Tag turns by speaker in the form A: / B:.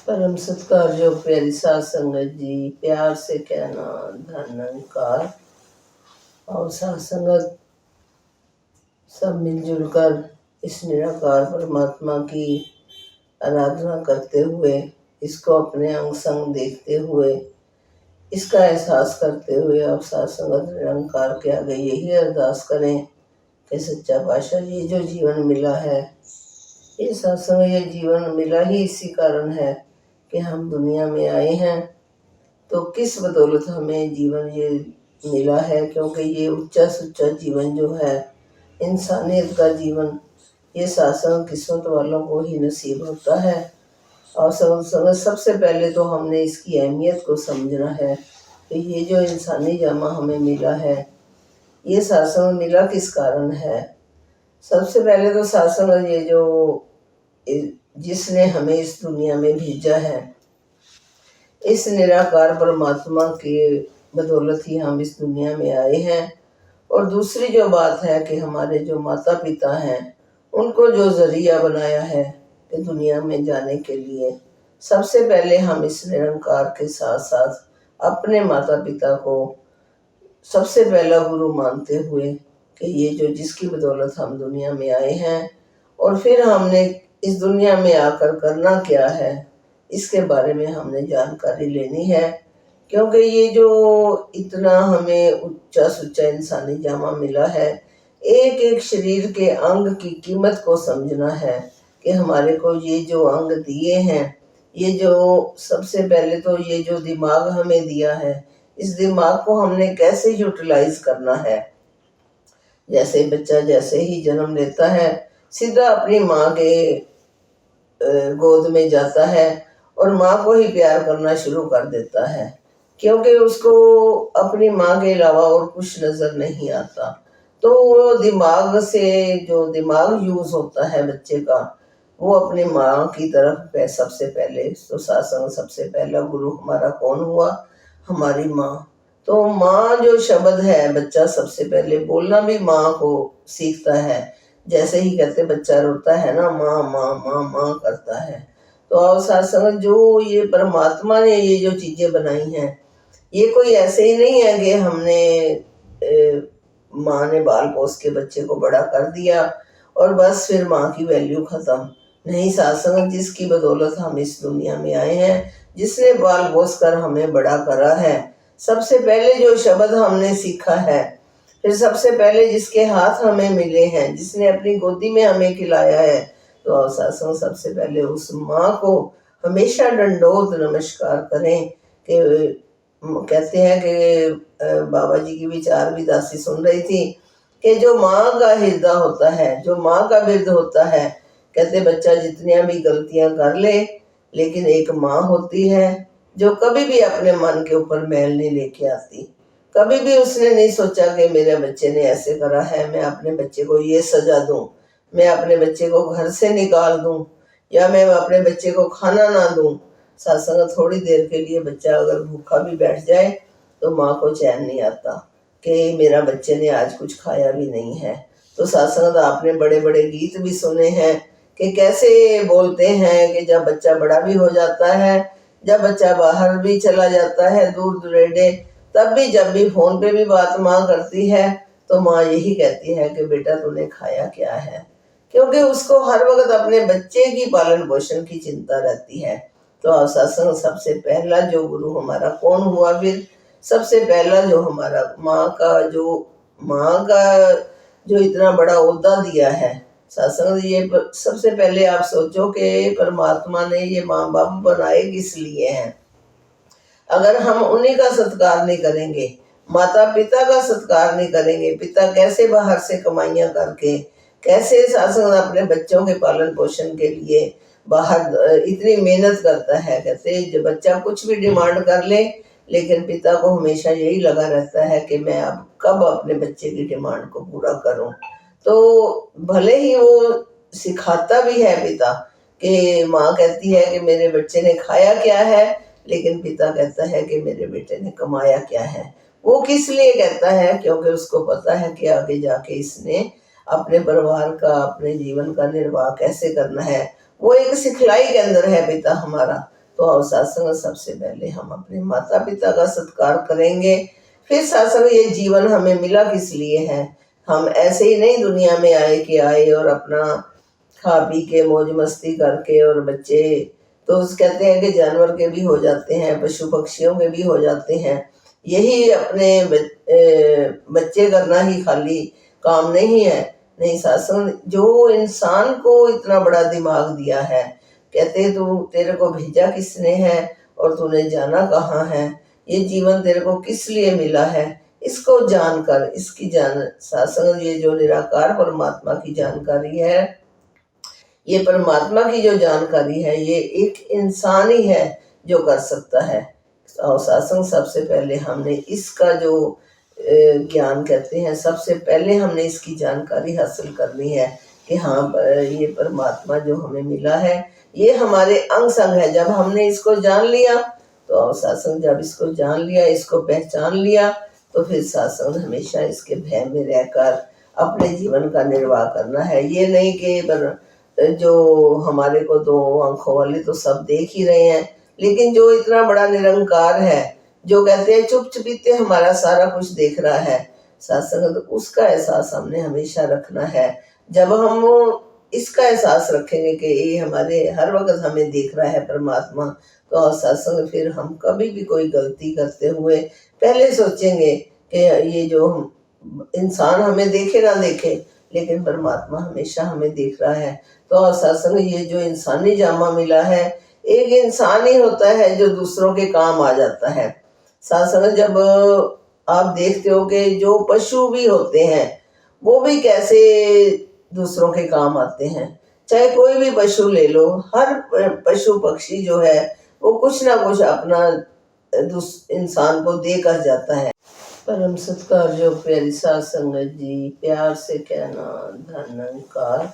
A: परम सत्कार जो प्यारी साध संगत जी, प्यार से कहना धन निरंकार। और साध संगत सब मिलजुल कर इस निराकार परमात्मा की आराधना करते हुए, इसको अपने अंग संग देखते हुए, इसका एहसास करते हुए अब साध संगत निरंकार के आगे यही अरदास करें कि सच्चा पातशाह ये जो जीवन मिला है, ये सत्संग, ये जीवन मिला ही इसी कारण है कि हम दुनिया में आए हैं। तो किस बदौलत हमें जीवन ये मिला है, क्योंकि ये उच्चा सुच्चा जीवन जो है, इंसानियत का जीवन, ये सत्संग किस्मत वालों को ही नसीब होता है। और सबसे पहले तो हमने इसकी अहमियत को समझना है कि ये जो इंसानी जामा हमें मिला है, ये सत्संग मिला किस कारण है। सबसे पहले तो सत्संग ये जो जिसने हमें इस दुनिया में भेजा है, इस निराकार परमात्मा के बदौलत ही हम इस दुनिया में आए हैं। और दूसरी जो बात है कि हमारे जो माता पिता हैं, उनको जो जरिया बनाया है कि दुनिया में जाने के लिए, सबसे पहले हम इस निरंकार के साथ साथ अपने माता पिता को सबसे पहला गुरु मानते हुए कि ये जो जिसकी बदौलत हम दुनिया में आए हैं, और फिर हमने इस दुनिया में आकर करना क्या है, इसके बारे में हमने जानकारी लेनी है। क्योंकि ये जो इतना हमें उच्चा सुच्चा इंसानी जामा मिला है, एक एक शरीर के अंग की कीमत को समझना है कि हमारे को ये जो अंग दिए हैं, ये जो सबसे पहले तो ये जो दिमाग हमें दिया है, इस दिमाग को हमने कैसे यूटिलाइज करना है। जैसे बच्चा जैसे ही जन्म लेता है, सीधा अपनी माँ के गोद में जाता है और माँ को ही प्यार करना शुरू कर देता है, क्योंकि उसको अपनी माँ के अलावा और कुछ नजर नहीं आता। तो वो दिमाग से जो दिमाग यूज होता है बच्चे का, वो अपनी माँ की तरफ सबसे पहले तो सत्संग सबसे पहला गुरु हमारा कौन हुआ, हमारी माँ। तो माँ जो शब्द है, बच्चा सबसे पहले बोलना भी माँ को सीखता है। जैसे ही कहते बच्चा रोता है ना, माँ माँ माँ माँ करता है। तो और सत्संग जो ये परमात्मा ने ये जो चीजें बनाई हैं, ये कोई ऐसे ही नहीं है कि हमने माँ ने बाल पोस के बच्चे को बड़ा कर दिया और बस फिर माँ की वैल्यू खत्म। नहीं, सत्संग जिसकी बदौलत हम इस दुनिया में आए हैं, जिसने बाल पोस कर हमें बड़ा करा है, सबसे पहले जो शब्द हमने सीखा है, फिर सबसे पहले जिसके हाथ हमें मिले हैं, जिसने अपनी गोदी में हमें खिलाया है, तो सत्संग सबसे पहले उस माँ को हमेशा दंडोत नमस्कार करें। कि कहते हैं कि बाबा जी की विचार भी दासी सुन रही थी कि जो माँ का हृदय होता है, जो माँ का बिरद होता है, कहते बच्चा जितनियां भी गलतियां कर ले, लेकिन एक माँ होती है जो कभी भी अपने मन के ऊपर मैल नहीं लेके आती। कभी भी उसने नहीं सोचा कि मेरे बच्चे ने ऐसे करा है, मैं अपने बच्चे को ये सजा दूं, मैं अपने बच्चे को घर से निकाल दूं, या मैं अपने बच्चे को खाना ना दूं। सत्संग थोड़ी देर के लिए बच्चा अगर भूखा भी बैठ जाए तो माँ को चैन नहीं आता कि मेरा बच्चे ने आज कुछ खाया भी नहीं है। तो सत्संग आपने बड़े बड़े गीत भी सुने हैं कि कैसे बोलते हैं कि जब बच्चा बड़ा भी हो जाता है, जब बच्चा बाहर भी चला जाता है दूर दुरेडे, तब भी जब भी फोन पे भी बात माँ करती है, तो माँ यही कहती है कि बेटा तूने खाया क्या है, क्योंकि उसको हर वक्त अपने बच्चे की पालन पोषण की चिंता रहती है। तो सत्संग सबसे पहला जो गुरु हमारा कौन हुआ, फिर सबसे पहला जो हमारा माँ का जो इतना बड़ा ओहदा दिया है सत्संग। ये सबसे पहले आप सोचो कि परमात्मा ने ये माँ बाप बनाए किस लिए हैं। अगर हम उन्हीं का सत्कार नहीं करेंगे, माता पिता का सत्कार नहीं करेंगे, पिता कैसे बाहर से कमाइयाँ करके कैसे सत्संग अपने बच्चों के पालन पोषण के लिए बाहर इतनी मेहनत करता है। कहते जब बच्चा कुछ भी डिमांड कर ले, लेकिन पिता को हमेशा यही लगा रहता है कि मैं अब कब अपने बच्चे की डिमांड को पूरा करूं। तो भले ही वो सिखाता भी है पिता कि माँ कहती है कि मेरे बच्चे ने खाया क्या है, लेकिन पिता कहता है कि मेरे बेटे ने कमाया क्या है। वो किस लिए कहता है, क्योंकि उसको पता है कि आगे जाके इसने अपने परिवार का, अपने जीवन का निर्वाह कैसे करना है। वो एक सिखलाई के अंदर है पिता हमारा। तो आओ सत्संग सबसे पहले हम अपने माता पिता का सत्कार करेंगे। फिर सत्संग ये जीवन हमें मिला किस लिए है। हम ऐसे ही नहीं दुनिया में आए और अपना खा पी के मौज मस्ती करके, और बच्चे तो कहते हैं कि जानवर के भी हो जाते हैं, पशु पक्षियों के भी हो जाते हैं। यही अपने बच्चे करना ही खाली काम नहीं है। नहीं, सत्संग जो इंसान को इतना बड़ा दिमाग दिया है, कहते तू तेरे को भेजा किसने है और तूने जाना कहाँ है, ये जीवन तेरे को किस लिए मिला है, इसको जानकर इसकी सत्संग ये जो निराकार परमात्मा की जानकारी है, ये परमात्मा की जो जानकारी है, ये एक इंसान ही है जो कर सकता है। और सत्संग सबसे पहले हमने इसका जो ज्ञान कहते हैं, सबसे पहले हमने इसकी जानकारी हासिल करनी है कि हाँ ये परमात्मा जो हमें मिला है ये हमारे अंग संग है। जब हमने इसको जान लिया तो सत्संग, जब इसको जान लिया, इसको पहचान लिया, तो फिर सत्संग हमेशा इसके भय में रहकर अपने जीवन का निर्वाह करना है। ये नहीं कि जो हमारे को दो आंखों वाले तो सब देख ही रहे हैं, लेकिन जो इतना बड़ा निरंकार है, जो कहते हैं चुप चुपीते हमारा सारा कुछ देख रहा है, सत्संग, तो उसका एहसास हमने हमेशा रखना है। जब हम इसका एहसास रखेंगे कि ये हमारे हर वक्त हमें देख रहा है परमात्मा, तो सत्संग फिर हम कभी भी कोई गलती करते हुए पहले सोचेंगे कि ये जो इंसान हमें देखे ना देखे, लेकिन परमात्मा हमेशा हमें देख रहा है। तो सत्संग ये जो इंसानी जामा मिला है, एक इंसान ही होता है जो दूसरों के काम आ जाता है। सत्संग जब आप देखते हो कि जो पशु भी होते हैं वो भी कैसे दूसरों के काम आते हैं, चाहे कोई भी पशु ले लो, हर पशु पक्षी जो है वो कुछ ना कुछ अपना इंसान को देकर जाता है। परम सत्कार जो प्यारी साध संगत जी, प्यार से कहना धन निरंकार।